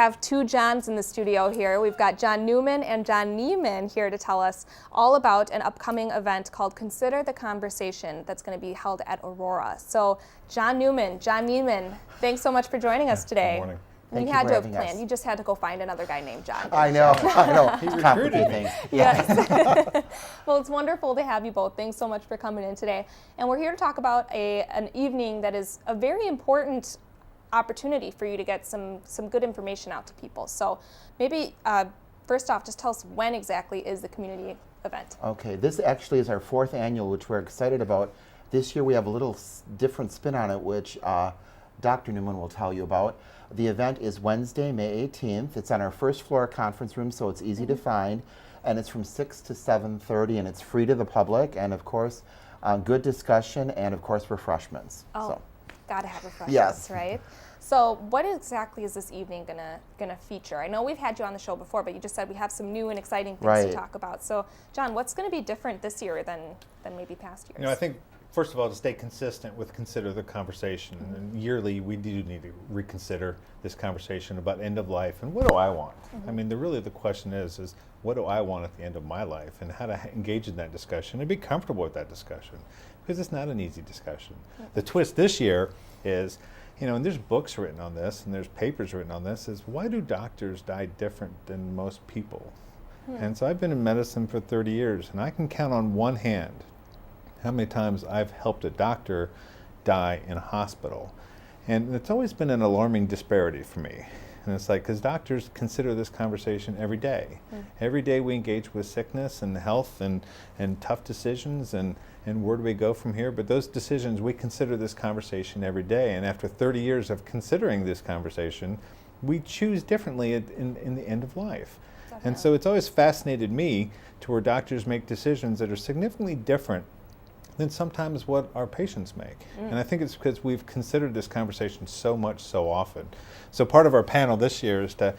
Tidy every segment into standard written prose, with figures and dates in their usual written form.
have two Johns in the studio here. We've got John Newman and John Neiman here to tell us all about an upcoming event called Consider the Conversation that's going to be held at Aurora. So John Newman, John Neiman, thanks so much for joining us today. Good morning. You had to have planned. You just had to go find another guy named John. I know. He recruited me. Yes. Well, it's wonderful to have you both. Thanks so much for coming in today. And we're here to talk about an evening that is a very important opportunity for you to get some good information out to people. So maybe first off, just tell us when exactly is the community event. Okay, this actually is our 4th annual, which we're excited about. This year we have a little different spin on it, which Dr. Newman will tell you about. The event is Wednesday, May 18th. It's on our first floor conference room, so it's easy to find. And it's from 6 to 7:30, and it's free to the public. And of course, good discussion and of course refreshments. Oh, so. Gotta have refreshments, Yes. right? So what exactly is this evening gonna feature? I know we've had you on the show before, but you just said we have some new and exciting things to talk about. So John, what's gonna be different this year than maybe past years? You know, I think first of all, to stay consistent with Consider the Conversation. And yearly, we do need to reconsider this conversation about end of life and what do I want? I mean, the question is what do I want at the end of my life, and how to engage in that discussion and be comfortable with that discussion, because it's not an easy discussion. The twist this year is, you know, and there's books written on this and there's papers written on this, is why do doctors die different than most people? And so I've been in medicine for 30 years, and I can count on one hand how many times I've helped a doctor die in a hospital. And it's always been an alarming disparity for me. And it's like, because doctors consider this conversation every day. Every day we engage with sickness and health and tough decisions and where do we go from here. But those decisions, we consider this conversation every day. And after 30 years of considering this conversation, we choose differently in the end of life. Definitely. And so it's always fascinated me to where doctors make decisions that are significantly different than sometimes what our patients make. And I think it's because we've considered this conversation so much, so often. So part of our panel this year is to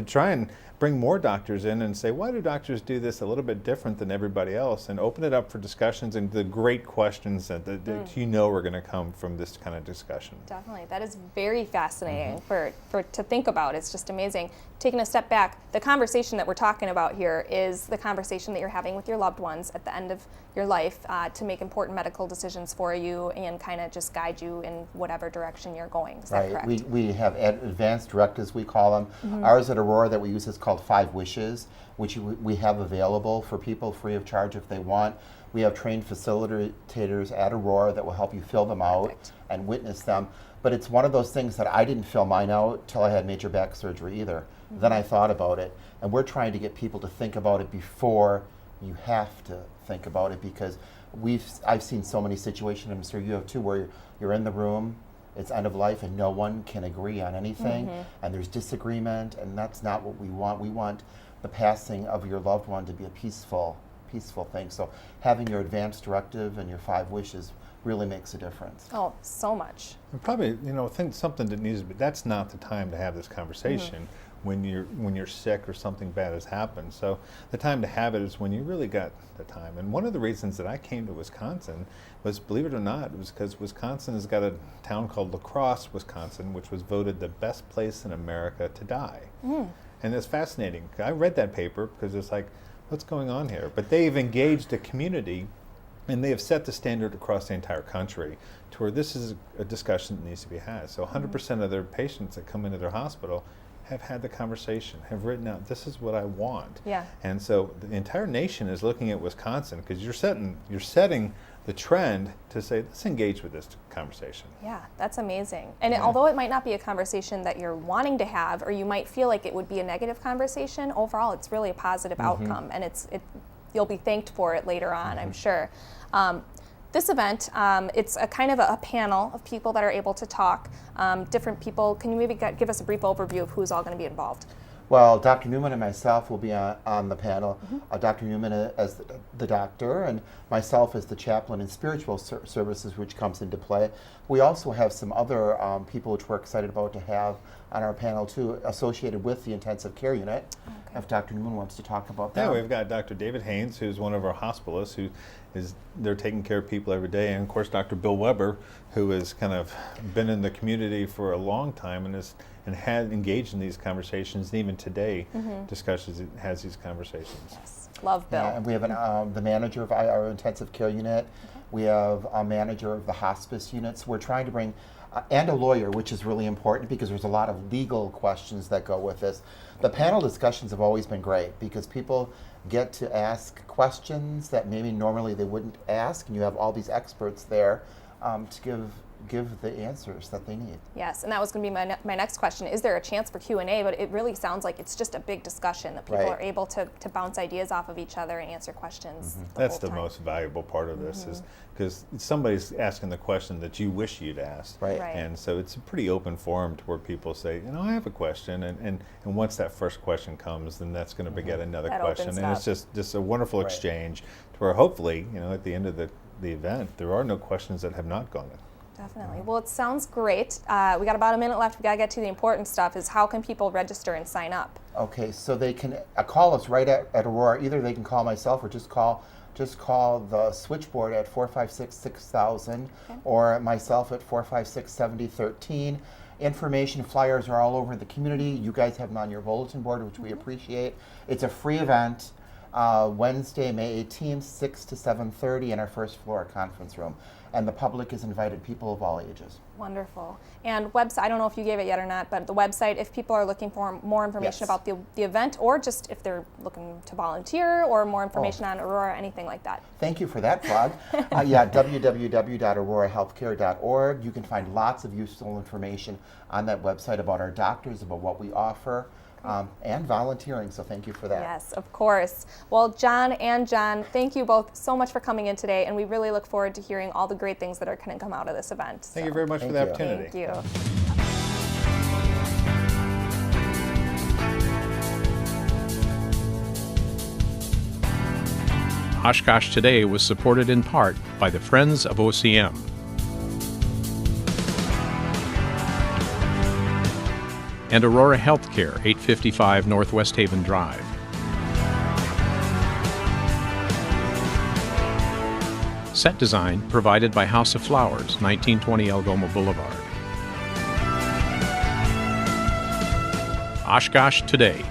try and bring more doctors in and say, why do doctors do this a little bit different than everybody else, and open it up for discussions and the great questions that you know are going to come from this kind of discussion. Definitely. That is very fascinating for to think about. It's just amazing. Taking a step back, the conversation that we're talking about here is the conversation that you're having with your loved ones at the end of your life to make important medical decisions for you and kind of just guide you in whatever direction you're going. Is that correct? We have advanced directives, we call them. Ours at Aurora that we use is called 5 Wishes, which we have available for people free of charge if they want. We have trained facilitators at Aurora that will help you fill them out and witness them. But it's one of those things that I didn't fill mine out till I had major back surgery either. Then I thought about it, and we're trying to get people to think about it before you have to think about it, because I've seen so many situations, I'm sure you have too, where you're in the room, it's end of life, and no one can agree on anything, and there's disagreement, and that's not what we want. We want the passing of your loved one to be a peaceful thing. So having your advanced directive and your 5 wishes really makes a difference. Oh, so much. And probably, you know, think something that needs to be, that's not the time to have this conversation when you're sick or something bad has happened. So the time to have it is when you really got the time. And one of the reasons that I came to Wisconsin was, believe it or not, it was because Wisconsin has got a town called La Crosse, Wisconsin, which was voted the best place in America to die. And it's fascinating. I read that paper because it's like, what's going on here? But they've engaged a community, and they have set the standard across the entire country to where this is a discussion that needs to be had. So 100% of their patients that come into their hospital have had the conversation, have written out, this is what I want. Yeah. And so the entire nation is looking at Wisconsin, because you're setting the trend to say, let's engage with this conversation. Yeah, that's amazing. And although it might not be a conversation that you're wanting to have, or you might feel like it would be a negative conversation, overall it's really a positive outcome, and you'll be thanked for it later on, I'm sure. This event, it's a kind of a panel of people that are able to talk, different people. Can you maybe give us a brief overview of who's all going to be involved? Well, Dr. Newman and myself will be on the panel. Dr. Newman as the doctor, and myself as the chaplain in spiritual services, which comes into play. We also have some other people which we're excited about to have on our panel too, associated with the intensive care unit. if Dr. Newman wants to talk about that. Yeah, we've got Dr. David Haynes, who's one of our hospitalists, they're taking care of people every day, and of course Dr. Bill Weber, who has kind of been in the community for a long time and had engaged in these conversations, and even today has these conversations. Yes, love Bill. Yeah, and we have the manager of our intensive care unit. We have a manager of the hospice units. We're trying to bring, and a lawyer, which is really important because there's a lot of legal questions that go with this. The panel discussions have always been great because people get to ask questions that maybe normally they wouldn't ask, and you have all these experts there to give the answers that they need. Yes, and that was going to be my next question. Is there a chance for Q&A? But it really sounds like it's just a big discussion that people are able to bounce ideas off of each other and answer questions. That's the most valuable part of this, is because somebody's asking the question that you wish you'd asked. Right. And so it's a pretty open forum to where people say, I have a question, and once that first question comes, then that's going to beget another question, and it's just a wonderful exchange to where hopefully, at the end of the event, there are no questions that have not gone in. Definitely. Well, it sounds great. We got about a minute left. We got to get to the important stuff. Is how can people register and sign up? Okay, so they can call us right at Aurora. Either they can call myself or just call the switchboard at 456-6000 or myself at 456-7013. Information flyers are all over the community. You guys have them on your bulletin board, which we appreciate. It's a free event. Wednesday, May 18th, 6 to 7:30 in our first floor conference room. And the public is invited, people of all ages. Wonderful. And website, I don't know if you gave it yet or not, but the website, if people are looking for more information about the event, or just if they're looking to volunteer or more information on Aurora, anything like that. Thank you for that plug. www.aurorahealthcare.org. You can find lots of useful information on that website about our doctors, about what we offer. And volunteering, so thank you for that. Yes, of course. Well, John and John, thank you both so much for coming in today, and we really look forward to hearing all the great things that are going to come out of this event. Thank you very much for the opportunity. Thank you. Oshkosh Today was supported in part by the Friends of OCM. And Aurora Healthcare, 855 Northwest Haven Drive. Set design provided by House of Flowers, 1920 Algoma Boulevard. Oshkosh Today.